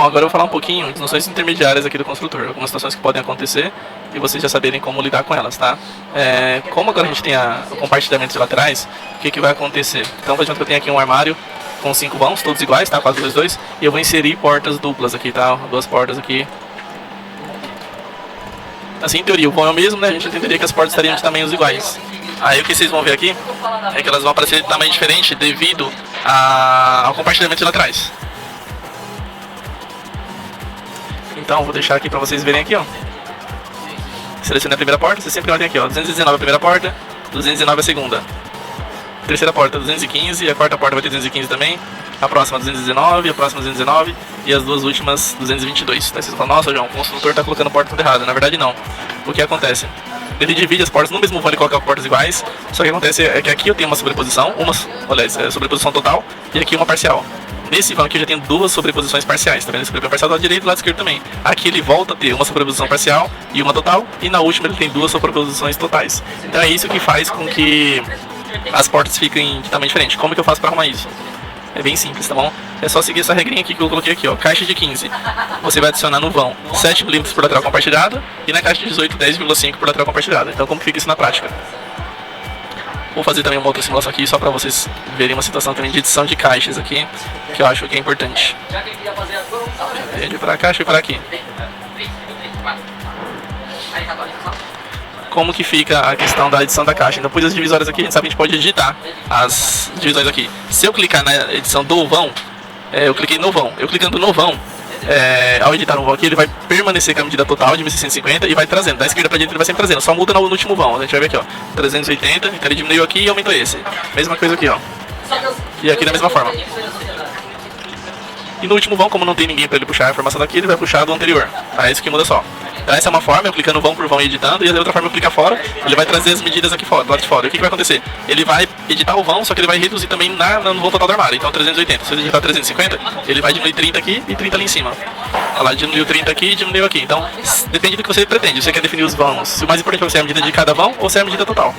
Bom, agora eu vou falar um pouquinho das noções intermediárias aqui do construtor, algumas situações que podem acontecer e vocês já saberem como lidar com elas, tá? Como agora a gente tem o compartilhamento de laterais, o que vai acontecer? Então, por exemplo, eu tenho aqui um armário com 5 vãos, todos iguais, tá? 4, 2, 2, e eu vou inserir portas duplas aqui, tá? 2 portas aqui. Assim, em teoria, o vão é o mesmo, né? A gente entenderia que as portas estariam de tamanhos iguais. Aí o que vocês vão ver aqui é que elas vão aparecer de tamanho diferente devido ao compartilhamento de laterais. Então, vou deixar aqui para vocês verem aqui, ó. Selecionei a primeira porta, você sempre olha aqui, ó. 219 a primeira porta, 219 a segunda. Terceira porta, 215, a quarta porta vai ter 215 também. A próxima 219, a próxima 219 e as duas últimas 222. Daí vocês falam, nossa, João, o construtor tá colocando porta tudo errado. Na verdade, não. O que acontece? Ele divide as portas no mesmo vão, ele coloca portas iguais. Só que acontece é que aqui eu tenho uma sobreposição, sobreposição total, e aqui uma parcial. Nesse vão aqui eu já tenho 2 sobreposições parciais, tá vendo? Sobreposição parcial do lado direito e do lado esquerdo também. Aqui ele volta a ter uma sobreposição parcial e uma total, e na última ele tem 2 sobreposições totais. Então é isso que faz com que as portas fiquem de tamanho diferente. Como que eu faço para arrumar isso? É bem simples, tá bom? É só seguir essa regrinha aqui que eu coloquei aqui, ó. Caixa de 15, você vai adicionar no vão 7 mm por lateral compartilhada, e na caixa de 18, 10,5 por lateral compartilhada. Então como fica isso na prática? Vou fazer também uma outra simulação aqui só para vocês verem uma situação também de edição de caixas aqui, que eu acho que é importante. De para cá, deixa eu para aqui. Como que fica a questão da edição da caixa? Então, depois das divisórias aqui, a gente sabe que a gente pode editar as divisórias aqui. Se eu clicar na edição do vão, eu cliquei no vão. Eu clicando no vão, ao editar no vão aqui, ele vai permanecer com a medida total de 1650 e vai trazendo. Da esquerda para direita ele vai sempre trazendo, só muda no último vão. A gente vai ver aqui, ó, 380, então ele diminuiu aqui e aumentou esse. Mesma coisa aqui, ó. E aqui da mesma forma. E no último vão, como não tem ninguém para ele puxar a informação daqui, ele vai puxar do anterior. Tá? Isso que muda só. Então essa é uma forma, eu clicando vão por vão e editando, e a outra forma eu clicar fora, ele vai trazer as medidas aqui fora, do lado de fora. E o que vai acontecer? Ele vai editar o vão, só que ele vai reduzir também no vão total do armário. Então 380, se ele editar 350, ele vai diminuir 30 aqui e 30 ali em cima. Olha lá, diminuiu 30 aqui e diminuiu aqui. Então depende do que você pretende. Você quer definir os vãos, se o mais importante para você é a medida de cada vão ou se é a medida total.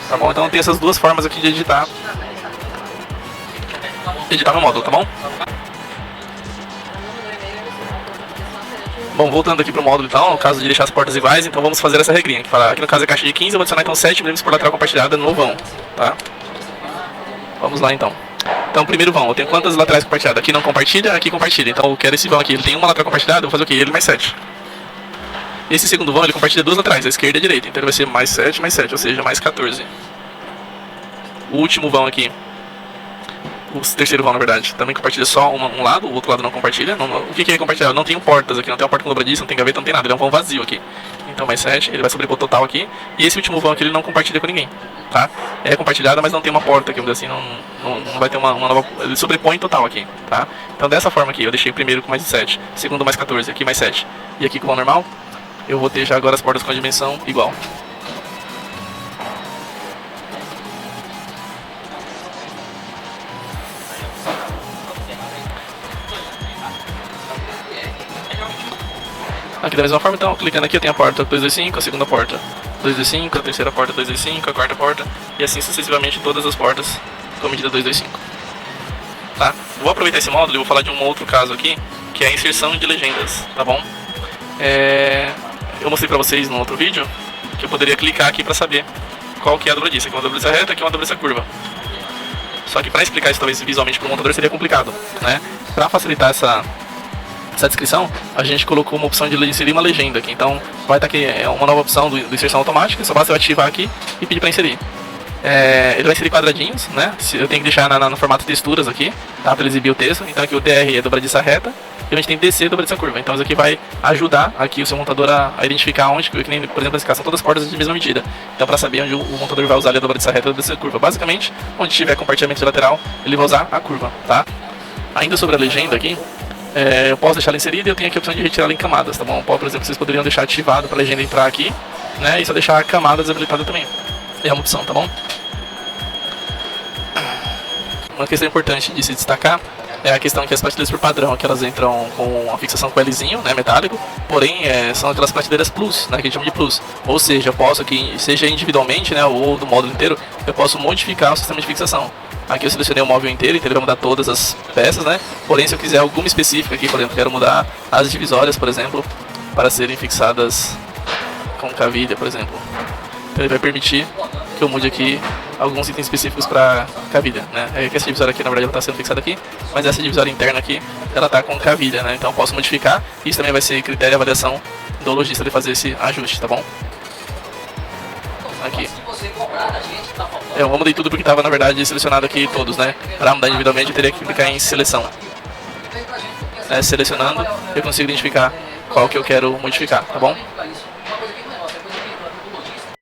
Tá bom? Então tem essas duas formas aqui de editar meu módulo, tá bom? Bom, voltando aqui pro módulo então, no caso de deixar as portas iguais, então vamos fazer essa regrinha. Aqui no caso é caixa de 15, eu vou adicionar então 7 mm por lateral compartilhada no vão, tá? Vamos lá então. Então, primeiro vão, eu tenho quantas laterais compartilhadas? Aqui não compartilha, aqui compartilha. Então eu quero esse vão aqui, ele tem uma lateral compartilhada, eu vou fazer o quê? Ele mais 7. Esse segundo vão, ele compartilha 2 laterais, a esquerda e a direita. Então ele vai ser mais 7, ou seja, mais 14. O último vão aqui, o terceiro vão, na verdade, também compartilha só um lado, o outro lado não compartilha. O que é compartilhar? Não tem portas aqui, não tem uma porta com dobradiça, não tem gaveta, não tem nada, ele é um vão vazio aqui. Então mais 7, ele vai sobrepor total aqui. E esse último vão aqui ele não compartilha com ninguém, tá? É compartilhado, mas não tem uma porta aqui, vamos dizer assim, não vai ter uma nova. Ele sobrepõe total aqui, tá? Então dessa forma aqui, eu deixei o primeiro com mais 7, segundo mais 14, aqui mais 7. E aqui com o vão normal, eu vou ter já agora as portas com a dimensão igual. Aqui da mesma forma, então, clicando aqui eu tenho a porta 225, a segunda porta 225, a terceira porta 225, a quarta porta, e assim sucessivamente todas as portas com a medida 225. Tá? Vou aproveitar esse módulo e vou falar de um outro caso aqui, que é a inserção de legendas, tá bom? Eu mostrei pra vocês no outro vídeo que eu poderia clicar aqui pra saber qual que é a dobradiça. Aqui é uma dobradiça reta, aqui é uma dobradiça curva. Só que pra explicar isso talvez visualmente pro montador seria complicado, né? Pra facilitar essa descrição, a gente colocou uma opção de inserir uma legenda aqui. Então vai estar aqui uma nova opção do inserção automática, só basta eu ativar aqui e pedir para inserir. Ele vai inserir quadradinhos, né? Eu tenho que deixar no formato texturas aqui, tá? Para ele exibir o texto. Então aqui o TR é dobradiça reta e a gente tem DC dobradiça curva. Então isso aqui vai ajudar aqui o seu montador a identificar onde, que nem, por exemplo, nesse caso, são todas as portas de mesma medida. Então para saber onde o montador vai usar a dobradiça reta e a dobradiça curva. Basicamente, onde tiver compartilhamento de lateral, ele vai usar a curva, tá? Ainda sobre a legenda aqui, eu posso deixar ela inserida e eu tenho aqui a opção de retirar ela em camadas, tá bom? Por exemplo, vocês poderiam deixar ativado para a legenda entrar aqui, né? E só deixar a camada desabilitada também. É uma opção, tá bom? Uma questão importante de se destacar é a questão que as prateleiras por padrão, que elas entram com a fixação com Lzinho, né, metálico, porém são aquelas prateleiras plus, né, que a gente chama de plus. Ou seja, eu posso aqui, seja individualmente, né, ou do módulo inteiro, eu posso modificar o sistema de fixação. Aqui eu selecionei o móvel inteiro, então ele vai mudar todas as peças, né? Porém, se eu quiser alguma específica aqui, por exemplo, quero mudar as divisórias, por exemplo, para serem fixadas com cavilha, por exemplo. Então ele vai permitir que eu mude aqui alguns itens específicos para cavilha, né? É que essa divisória aqui, na verdade, ela está sendo fixada aqui, mas essa divisória interna aqui, ela está com cavilha, né? Então eu posso modificar. Isso também vai ser critério de avaliação do lojista de fazer esse ajuste, tá bom? Aqui. Eu mudei tudo porque estava, na verdade, selecionado aqui todos, né? Para mudar individualmente, eu teria que clicar em seleção. Selecionando, eu consigo identificar qual que eu quero modificar, tá bom?